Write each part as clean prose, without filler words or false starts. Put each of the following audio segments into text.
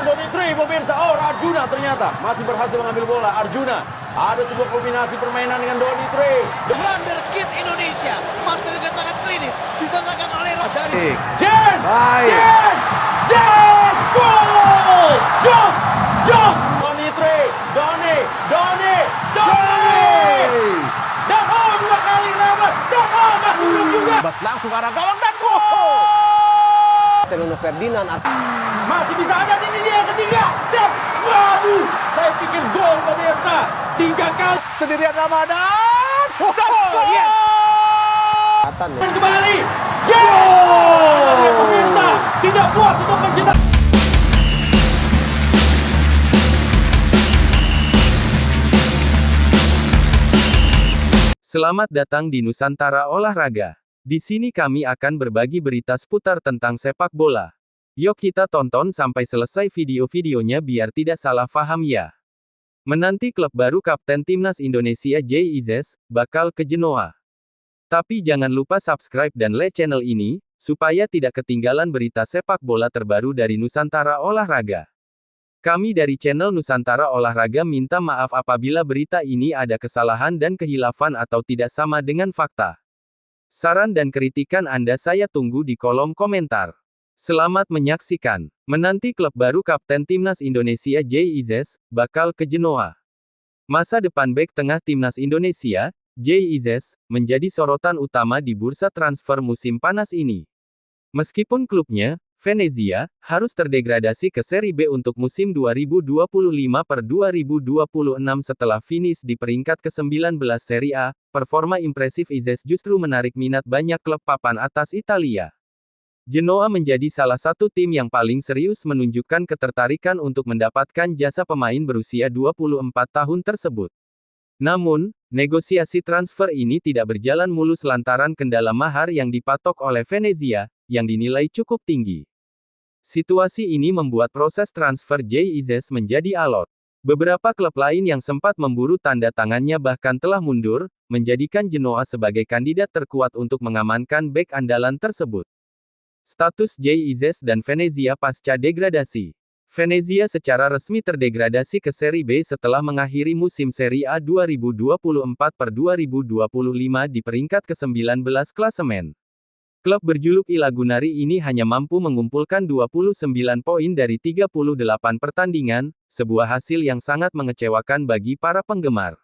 Doni Tri, pemirsa. Oh, Arjuna ternyata masih berhasil mengambil bola. Arjuna. Ada sebuah kombinasi permainan dengan Doni Tri. Wonderkid Indonesia masih juga sangat klinis diselesaikan oleh dari Jen! Baik. Jen! Gol! Jos! Doni Tri. Doni! Dan dua kali lewat. Dan masih belum juga. Bas langsung ke arah gawang dan gol. Senono Ferdinand Masih bisa ada, ini dia yang ketiga. Dan waduh, saya pikir gol pemirsa. 3 kali. sendirian Ramadan. Yes. Dan Dan kembali. Jen! Pemirsa, tidak puas untuk mencetak. Selamat datang di Nusantara Olahraga. Di sini kami akan berbagi berita seputar tentang sepak bola. Yuk kita tonton sampai selesai video-videonya biar tidak salah paham ya. Menanti klub baru Kapten Timnas Indonesia Jay Izzes, bakal ke Genoa. Tapi jangan lupa subscribe dan like channel ini, supaya tidak ketinggalan berita sepak bola terbaru dari Nusantara Olahraga. Kami dari channel Nusantara Olahraga minta maaf apabila berita ini ada kesalahan dan kehilafan atau tidak sama dengan fakta. Saran dan kritikan Anda saya tunggu di kolom komentar. Selamat menyaksikan. Menanti klub baru Kapten Timnas Indonesia Jay Izzes, bakal ke Genoa. Masa depan bek tengah Timnas Indonesia, Jay Izzes, menjadi sorotan utama di bursa transfer musim panas ini. Meskipun klubnya, Venezia, harus terdegradasi ke Serie B untuk musim 2025-2026 setelah finish di peringkat ke-19 Serie A, performa impresif Izzes justru menarik minat banyak klub papan atas Italia. Genoa menjadi salah satu tim yang paling serius menunjukkan ketertarikan untuk mendapatkan jasa pemain berusia 24 tahun tersebut. Namun, negosiasi transfer ini tidak berjalan mulus lantaran kendala mahar yang dipatok oleh Venezia, yang dinilai cukup tinggi. Situasi ini membuat proses transfer Jay Izzes menjadi alot. Beberapa klub lain yang sempat memburu tanda tangannya bahkan telah mundur, menjadikan Genoa sebagai kandidat terkuat untuk mengamankan bek andalan tersebut. Status Jay Izzes dan Venezia pasca degradasi. Venezia secara resmi terdegradasi ke Serie B setelah mengakhiri musim Serie A 2024-2025 di peringkat ke-19 klasemen. Klub berjuluk I Lagunari ini hanya mampu mengumpulkan 29 poin dari 38 pertandingan, sebuah hasil yang sangat mengecewakan bagi para penggemar.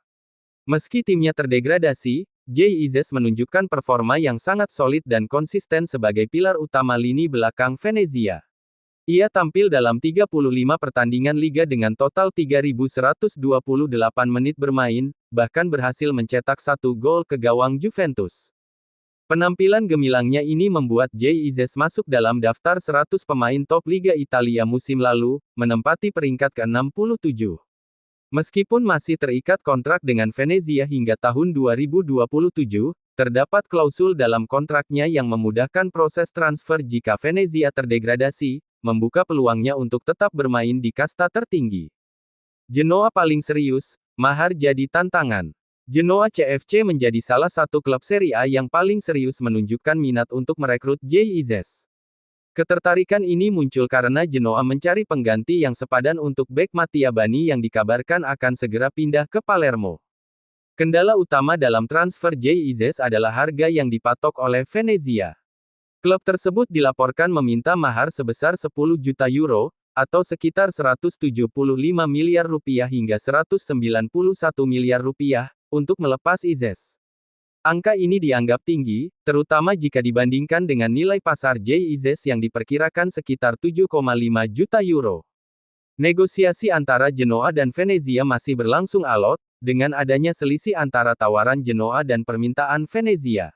Meski timnya terdegradasi, Jay Izzes menunjukkan performa yang sangat solid dan konsisten sebagai pilar utama lini belakang Venezia. Ia tampil dalam 35 pertandingan liga dengan total 3.128 menit bermain, bahkan berhasil mencetak 1 gol ke gawang Juventus. Penampilan gemilangnya ini membuat Jay Izzes masuk dalam daftar 100 pemain top Liga Italia musim lalu, menempati peringkat ke-67. Meskipun masih terikat kontrak dengan Venezia hingga tahun 2027, terdapat klausul dalam kontraknya yang memudahkan proses transfer jika Venezia terdegradasi, membuka peluangnya untuk tetap bermain di kasta tertinggi. Genoa paling serius, mahar jadi tantangan. Genoa CFC menjadi salah satu klub Serie A yang paling serius menunjukkan minat untuk merekrut Jay Izzes. Ketertarikan ini muncul karena Genoa mencari pengganti yang sepadan untuk bek Mattia Bani yang dikabarkan akan segera pindah ke Palermo. Kendala utama dalam transfer Jay Izzes adalah harga yang dipatok oleh Venezia. Klub tersebut dilaporkan meminta mahar sebesar 10 juta euro, atau sekitar 175 miliar rupiah hingga 191 miliar rupiah, untuk melepas Izzes. Angka ini dianggap tinggi, terutama jika dibandingkan dengan nilai pasar Jay Izzes yang diperkirakan sekitar 7,5 juta euro. Negosiasi antara Genoa dan Venezia masih berlangsung alot, dengan adanya selisih antara tawaran Genoa dan permintaan Venezia.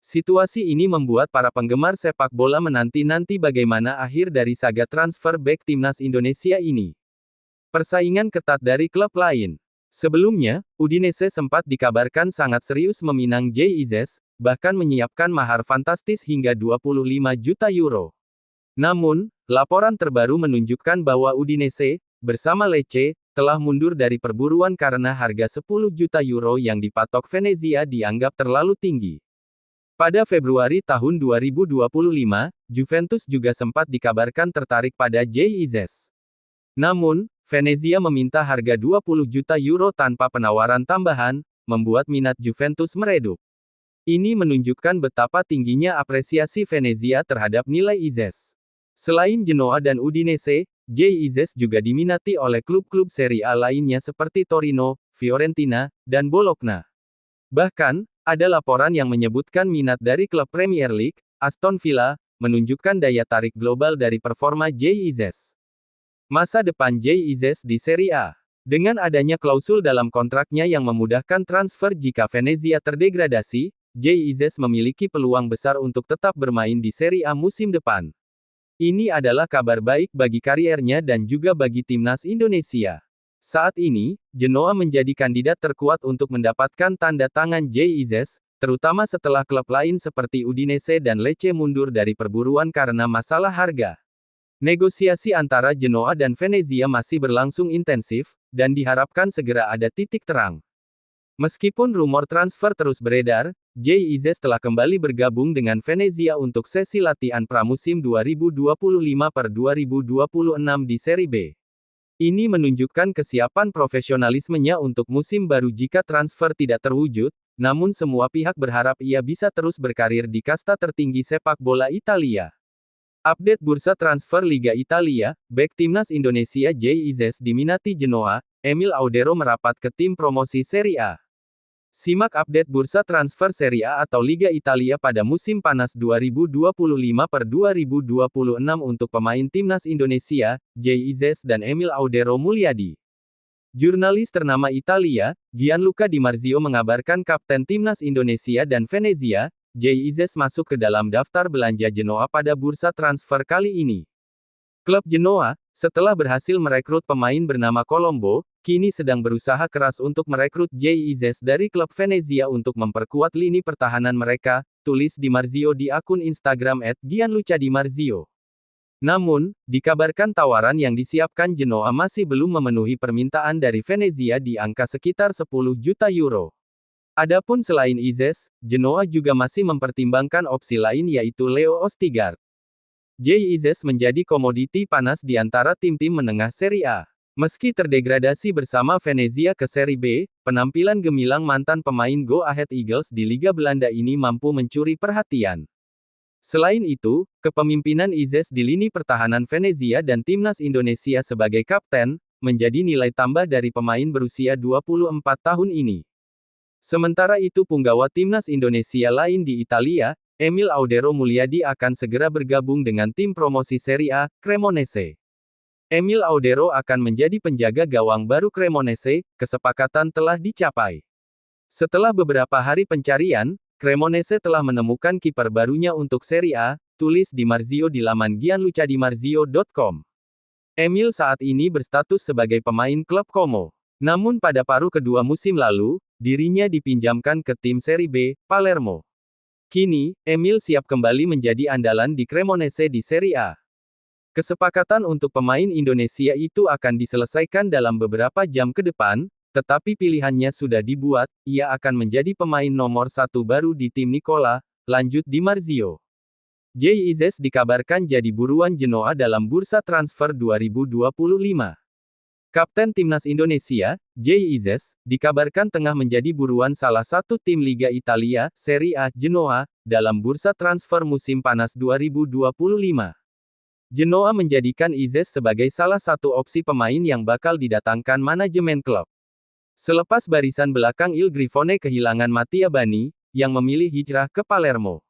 Situasi ini membuat para penggemar sepak bola menanti-nanti bagaimana akhir dari saga transfer bek Timnas Indonesia ini. Persaingan ketat dari klub lain. Sebelumnya, Udinese sempat dikabarkan sangat serius meminang Jay Izzes, bahkan menyiapkan mahar fantastis hingga 25 juta euro. Namun, laporan terbaru menunjukkan bahwa Udinese, bersama Lecce, telah mundur dari perburuan karena harga 10 juta euro yang dipatok Venezia dianggap terlalu tinggi. Pada Februari tahun 2025, Juventus juga sempat dikabarkan tertarik pada Jay Izzes. Namun, Venezia meminta harga 20 juta euro tanpa penawaran tambahan, membuat minat Juventus meredup. Ini menunjukkan betapa tingginya apresiasi Venezia terhadap nilai Izes. Selain Genoa dan Udinese, Izes juga diminati oleh klub-klub Serie A lainnya seperti Torino, Fiorentina, dan Bologna. Bahkan, ada laporan yang menyebutkan minat dari klub Premier League, Aston Villa, menunjukkan daya tarik global dari performa Izes. Masa depan Izes di Serie A. Dengan adanya klausul dalam kontraknya yang memudahkan transfer jika Venezia terdegradasi, Izes memiliki peluang besar untuk tetap bermain di Serie A musim depan. Ini adalah kabar baik bagi kariernya dan juga bagi timnas Indonesia. Saat ini, Genoa menjadi kandidat terkuat untuk mendapatkan tanda tangan Izes, terutama setelah klub lain seperti Udinese dan Lecce mundur dari perburuan karena masalah harga. Negosiasi antara Genoa dan Venezia masih berlangsung intensif, dan diharapkan segera ada titik terang. Meskipun rumor transfer terus beredar, Izes telah kembali bergabung dengan Venezia untuk sesi latihan pramusim 2025-2026 di Serie B. Ini menunjukkan kesiapan profesionalismenya untuk musim baru jika transfer tidak terwujud, namun semua pihak berharap ia bisa terus berkarir di kasta tertinggi sepak bola Italia. Update bursa transfer Liga Italia, bek timnas Indonesia Izes diminati Genoa, Emil Audero merapat ke tim promosi Serie A. Simak update bursa transfer Serie A atau Liga Italia pada musim panas 2025-2026 untuk pemain timnas Indonesia, Izes dan Emil Audero Mulyadi. Jurnalis ternama Italia, Gianluca Di Marzio mengabarkan kapten timnas Indonesia dan Venezia, Izes masuk ke dalam daftar belanja Genoa pada bursa transfer kali ini. Klub Genoa, setelah berhasil merekrut pemain bernama Colombo, kini sedang berusaha keras untuk merekrut Izes dari klub Venezia untuk memperkuat lini pertahanan mereka, tulis Di Marzio di akun Instagram @GianlucaDiMarzio. Namun, dikabarkan tawaran yang disiapkan Genoa masih belum memenuhi permintaan dari Venezia di angka sekitar 10 juta euro. Adapun selain Izes, Genoa juga masih mempertimbangkan opsi lain yaitu Leo Ostigard. Izes menjadi komoditi panas di antara tim-tim menengah Serie A. Meski terdegradasi bersama Venezia ke Serie B, penampilan gemilang mantan pemain Go Ahead Eagles di Liga Belanda ini mampu mencuri perhatian. Selain itu, kepemimpinan Izes di lini pertahanan Venezia dan timnas Indonesia sebagai kapten, menjadi nilai tambah dari pemain berusia 24 tahun ini. Sementara itu punggawa timnas Indonesia lain di Italia, Emil Audero Mulyadi akan segera bergabung dengan tim promosi Serie A, Cremonese. Emil Audero akan menjadi penjaga gawang baru Cremonese, kesepakatan telah dicapai. Setelah beberapa hari pencarian, Cremonese telah menemukan kiper barunya untuk Serie A, tulis Di Marzio di laman gianlucadimarzio.com. Emil saat ini berstatus sebagai pemain klub Como. Namun pada paruh kedua musim lalu, dirinya dipinjamkan ke tim Serie B, Palermo. Kini, Emil siap kembali menjadi andalan di Cremonese di Serie A. Kesepakatan untuk pemain Indonesia itu akan diselesaikan dalam beberapa jam ke depan, tetapi pilihannya sudah dibuat, ia akan menjadi pemain nomor 1 baru di tim Nicola, lanjut Di Marzio. Izes dikabarkan jadi buruan Genoa dalam bursa transfer 2025. Kapten timnas Indonesia, Izes, dikabarkan tengah menjadi buruan salah satu tim Liga Italia, Serie A, Genoa, dalam bursa transfer musim panas 2025. Genoa menjadikan Izes sebagai salah satu opsi pemain yang bakal didatangkan manajemen klub. Selepas barisan belakang Il Grifone kehilangan Mattia Bani, yang memilih hijrah ke Palermo.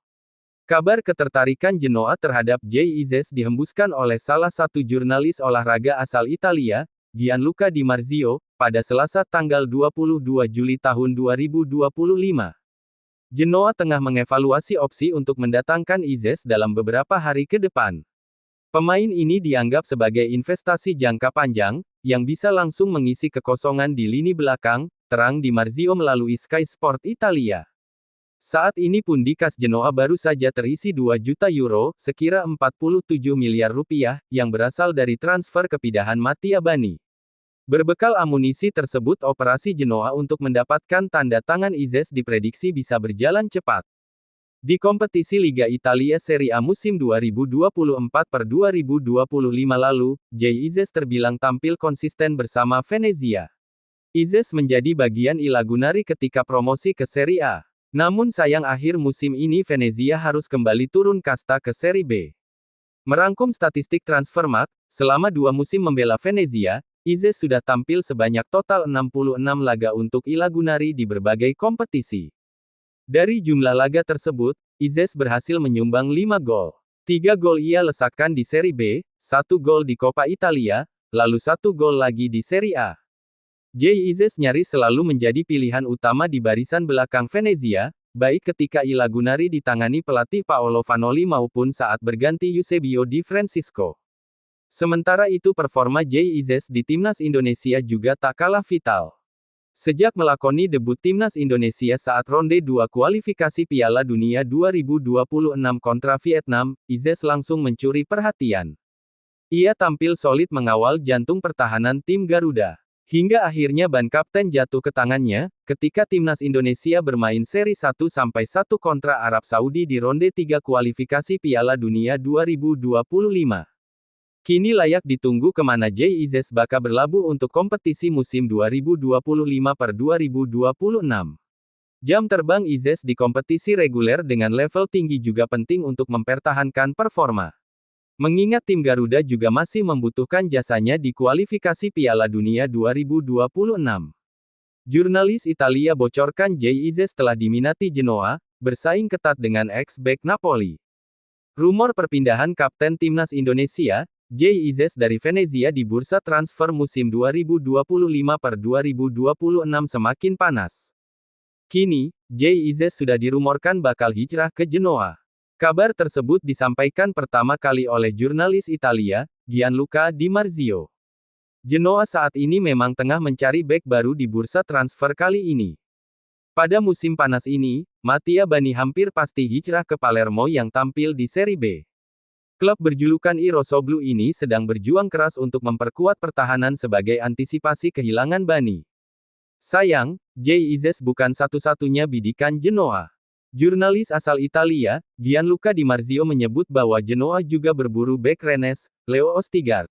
Kabar ketertarikan Genoa terhadap Izes dihembuskan oleh salah satu jurnalis olahraga asal Italia, Gianluca Di Marzio, pada Selasa tanggal 22 Juli tahun 2025. Genoa tengah mengevaluasi opsi untuk mendatangkan Izes dalam beberapa hari ke depan. Pemain ini dianggap sebagai investasi jangka panjang, yang bisa langsung mengisi kekosongan di lini belakang, terang Di Marzio melalui Sky Sport Italia. Saat ini pundi kas Genoa baru saja terisi 2 juta euro, sekira 47 miliar rupiah, yang berasal dari transfer kepindahan Mattia Bani. Berbekal amunisi tersebut operasi Genoa untuk mendapatkan tanda tangan Izes diprediksi bisa berjalan cepat. Di kompetisi Liga Italia Serie A musim 2024-2025 lalu, Jay Izzes terbilang tampil konsisten bersama Venezia. Izzes menjadi bagian I Lagunari ketika promosi ke Serie A. Namun sayang akhir musim ini Venezia harus kembali turun kasta ke Serie B. Merangkum statistik Transfermarkt, selama 2 musim membela Venezia, Izzes sudah tampil sebanyak total 66 laga untuk I Lagunari di berbagai kompetisi. Dari jumlah laga tersebut, Izzes berhasil menyumbang 5 gol. 3 gol ia lesakkan di Serie B, 1 gol di Coppa Italia, lalu 1 gol lagi di Serie A. Jay Izzes nyaris selalu menjadi pilihan utama di barisan belakang Venezia, baik ketika I Lagunari ditangani pelatih Paolo Vanoli maupun saat berganti Eusebio Di Francesco. Sementara itu performa Jay Izzes di timnas Indonesia juga tak kalah vital. Sejak melakoni debut timnas Indonesia saat ronde 2 kualifikasi Piala Dunia 2026 kontra Vietnam, Izzes langsung mencuri perhatian. Ia tampil solid mengawal jantung pertahanan tim Garuda. Hingga akhirnya ban kapten jatuh ke tangannya, ketika timnas Indonesia bermain seri 1-1 kontra Arab Saudi di ronde 3 kualifikasi Piala Dunia 2025. Kini layak ditunggu kemana Jay Izzes bakal berlabuh untuk kompetisi musim 2025-2026. Jam terbang Izzes di kompetisi reguler dengan level tinggi juga penting untuk mempertahankan performa. Mengingat tim Garuda juga masih membutuhkan jasanya di kualifikasi Piala Dunia 2026. Jurnalis Italia bocorkan Jay Izzes telah diminati Genoa, bersaing ketat dengan ex-bek Napoli. Rumor perpindahan kapten timnas Indonesia, Jay Izzes dari Venezia di bursa transfer musim 2025-2026 semakin panas. Kini, Jay Izzes sudah dirumorkan bakal hijrah ke Genoa. Kabar tersebut disampaikan pertama kali oleh jurnalis Italia, Gianluca Di Marzio. Genoa saat ini memang tengah mencari bek baru di bursa transfer kali ini. Pada musim panas ini, Mattia Bani hampir pasti hijrah ke Palermo yang tampil di Serie B. Klub berjulukan I Rossoblu ini sedang berjuang keras untuk memperkuat pertahanan sebagai antisipasi kehilangan Bani. Sayang, Jay Izzes bukan satu-satunya bidikan Genoa. Jurnalis asal Italia, Gianluca Di Marzio menyebut bahwa Genoa juga berburu bek Rennes, Leo Ostigard.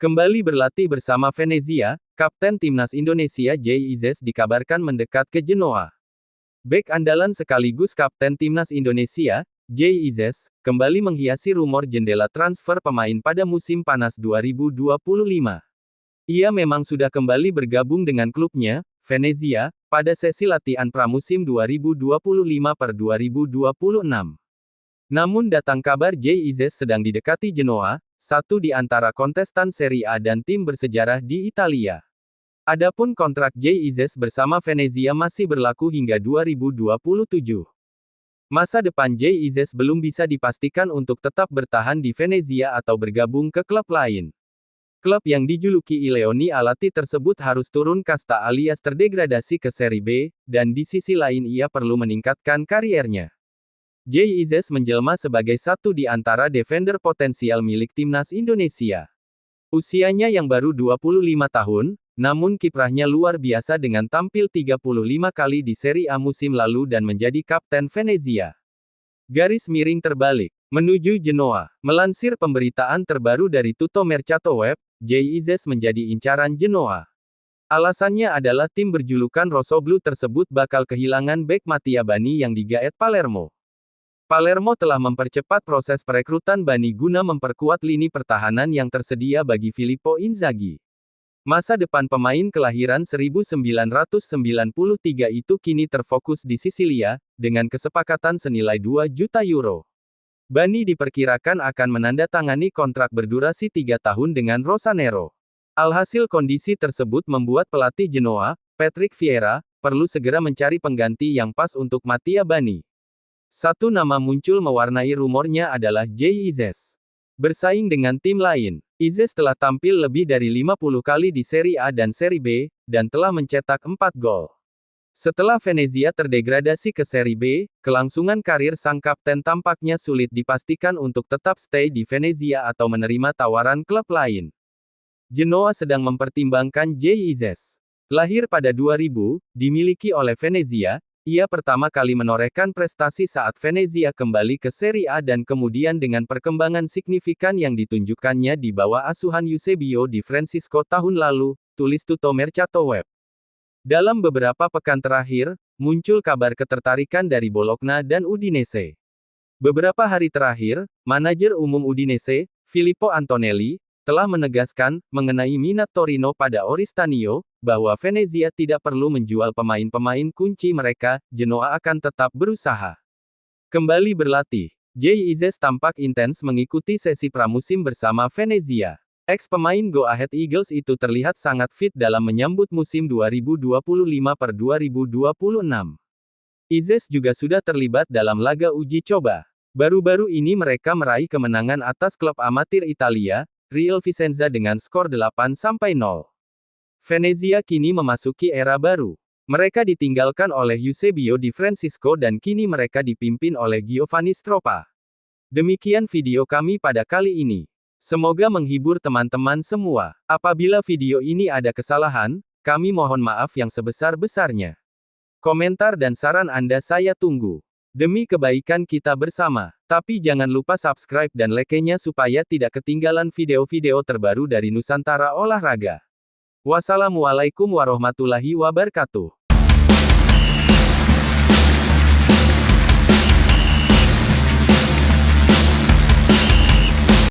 Kembali berlatih bersama Venezia, kapten timnas Indonesia Jay Izzes dikabarkan mendekat ke Genoa. Bek andalan sekaligus kapten timnas Indonesia, Jay Izzes, kembali menghiasi rumor jendela transfer pemain pada musim panas 2025. Ia memang sudah kembali bergabung dengan klubnya, Venezia, pada sesi latihan pramusim 2025-2026. Namun datang kabar Jay Izzes sedang didekati Genoa, satu di antara kontestan Serie A dan tim bersejarah di Italia. Adapun kontrak Jay Izzes bersama Venezia masih berlaku hingga 2027. Masa depan Jay Izzes belum bisa dipastikan untuk tetap bertahan di Venezia atau bergabung ke klub lain. Klub yang dijuluki I Leoni Alati tersebut harus turun kasta alias terdegradasi ke Serie B, dan di sisi lain ia perlu meningkatkan kariernya. Jay Izzes menjelma sebagai satu di antara defender potensial milik timnas Indonesia. Usianya yang baru 25 tahun, namun kiprahnya luar biasa dengan tampil 35 kali di Serie A musim lalu dan menjadi kapten Venezia. Garis miring terbalik. Menuju Genoa. Melansir pemberitaan terbaru dari Tutto Mercato Web, Jay Izzes menjadi incaran Genoa. Alasannya adalah tim berjulukan Rossoblu tersebut bakal kehilangan bek Mattia Bani yang digaet Palermo. Palermo telah mempercepat proses perekrutan Bani guna memperkuat lini pertahanan yang tersedia bagi Filippo Inzaghi. Masa depan pemain kelahiran 1993 itu kini terfokus di Sisilia, dengan kesepakatan senilai 2 juta euro. Bani diperkirakan akan menandatangani kontrak berdurasi 3 tahun dengan Rosanero. Alhasil kondisi tersebut membuat pelatih Genoa, Patrick Vieira, perlu segera mencari pengganti yang pas untuk Mattia Bani. Satu nama muncul mewarnai rumornya adalah Jay Izzes. Bersaing dengan tim lain, Izzes telah tampil lebih dari 50 kali di Serie A dan Serie B, dan telah mencetak 4 gol. Setelah Venezia terdegradasi ke Serie B, kelangsungan karir sang kapten tampaknya sulit dipastikan untuk tetap stay di Venezia atau menerima tawaran klub lain. Genoa sedang mempertimbangkan Jay Izzes. Lahir pada 2000, dimiliki oleh Venezia, Ia pertama kali menorehkan prestasi saat Venezia kembali ke Serie A dan kemudian dengan perkembangan signifikan yang ditunjukkannya di bawah asuhan Eusebio Di Francesco tahun lalu, tulis Tutto Mercato Web. Dalam beberapa pekan terakhir, muncul kabar ketertarikan dari Bologna dan Udinese. Beberapa hari terakhir, manajer umum Udinese, Filippo Antonelli, telah menegaskan, mengenai minat Torino pada Oristanio, bahwa Venezia tidak perlu menjual pemain-pemain kunci mereka, Genoa akan tetap berusaha. Kembali berlatih. Jay Izes tampak intens mengikuti sesi pramusim bersama Venezia. Ex-pemain Go Ahead Eagles itu terlihat sangat fit dalam menyambut musim 2025-2026. Izes juga sudah terlibat dalam laga uji coba. Baru-baru ini mereka meraih kemenangan atas klub amatir Italia, Real Vicenza dengan skor 8-0. Venezia kini memasuki era baru. Mereka ditinggalkan oleh Eusebio Di Francesco dan kini mereka dipimpin oleh Giovanni Stroppa. Demikian video kami pada kali ini. Semoga menghibur teman-teman semua. Apabila video ini ada kesalahan, kami mohon maaf yang sebesar-besarnya. Komentar dan saran Anda saya tunggu. Demi kebaikan kita bersama. Tapi jangan lupa subscribe dan like-nya supaya tidak ketinggalan video-video terbaru dari Nusantara Olahraga. Wassalamualaikum warahmatullahi wabarakatuh.